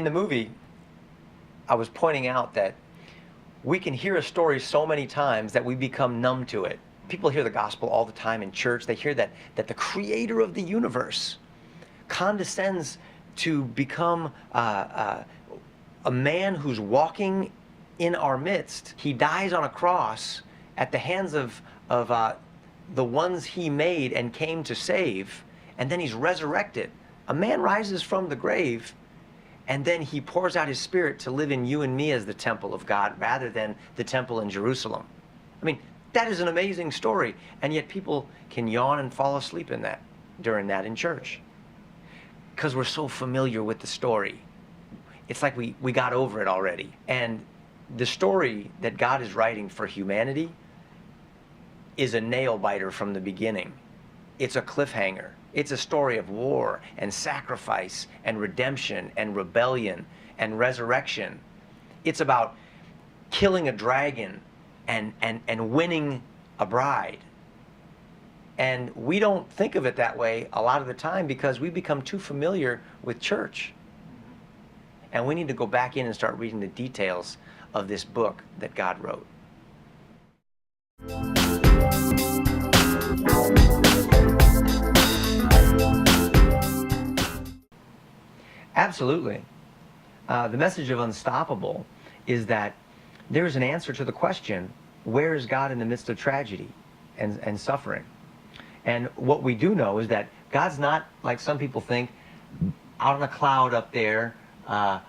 the movie, I was pointing out that we can hear a story so many times that we become numb to it. People hear the gospel all the time in church. They hear that the creator of the universe condescends to become a man who's walking in our midst. He dies on a cross at the hands of the ones he made and came to save, and then he's resurrected. A man rises from the grave, and then he pours out his Spirit to live in you and me as the temple of God rather than the temple in Jerusalem. I mean, that is an amazing story, and yet people can yawn and fall asleep in that, during that in church, because we're so familiar with the story. It's like we got over it already. And the story that God is writing for humanity is a nail-biter from the beginning. It's a cliffhanger. It's a story of war and sacrifice and redemption and rebellion and resurrection. It's about killing a dragon and winning a bride. And we don't think of it that way a lot of the time because we become too familiar with church. And we need to go back in and start reading the details of this book that God wrote. Absolutely. The message of Unstoppable is that there is an answer to the question, where is God in the midst of tragedy and suffering? And what we do know is that God's not, like some people think, out on a cloud up there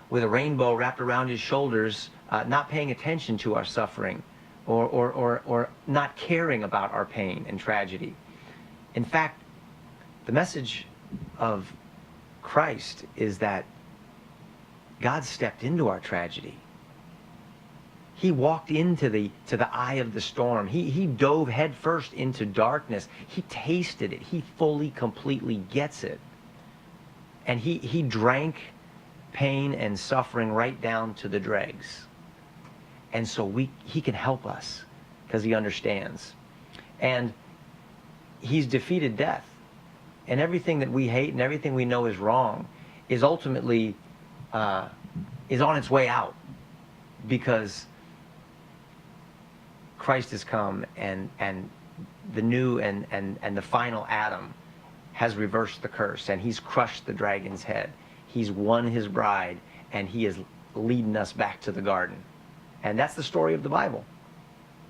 with a rainbow wrapped around his shoulders, not paying attention to our suffering or not caring about our pain and tragedy. In fact, the message of Christ is that God stepped into our tragedy. He walked into the eye of the storm. He dove headfirst into darkness. He tasted it. He fully, completely gets it. And he drank pain and suffering right down to the dregs. And so he can help us because he understands. And he's defeated death. And everything that we hate and everything we know is wrong is ultimately is on its way out, because Christ has come and the new and the final Adam has reversed the curse, and he's crushed the dragon's head. He's won his bride, and he is leading us back to the garden. And that's the story of the Bible.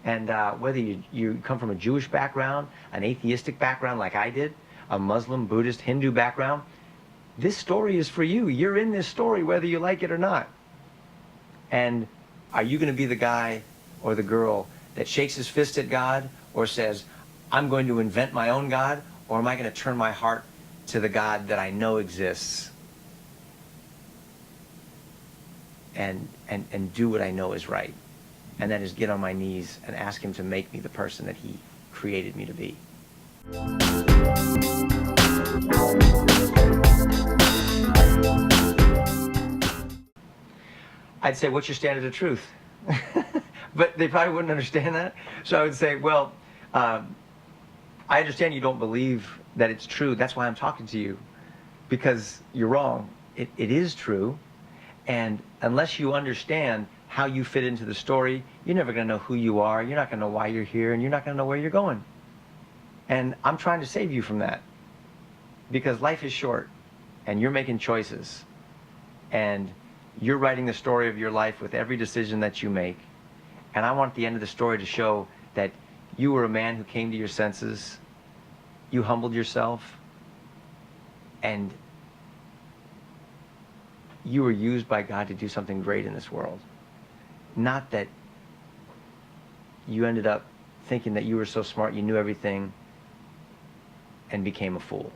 And whether you come from a Jewish background, an atheistic background like I did, a Muslim, Buddhist, Hindu background, this story is for you. You're in this story whether you like it or not. And are you going to be the guy or the girl that shakes his fist at God or says, I'm going to invent my own God, or am I going to turn my heart to the God that I know exists and do what I know is right? And that is get on my knees and ask him to make me the person that he created me to be. I'd say, what's your standard of truth? But they probably wouldn't understand that. So I would say, well, I understand you don't believe that it's true. That's why I'm talking to you, because you're wrong. It is true. And unless you understand how you fit into the story, you're never going to know who you are. You're not going to know why you're here, and you're not going to know where you're going. And I'm trying to save you from that, because life is short, and you're making choices, and you're writing the story of your life with every decision that you make. And I want the end of the story to show that you were a man who came to your senses, you humbled yourself, and you were used by God to do something great in this world. Not that you ended up thinking that you were so smart, you knew everything, and became a fool.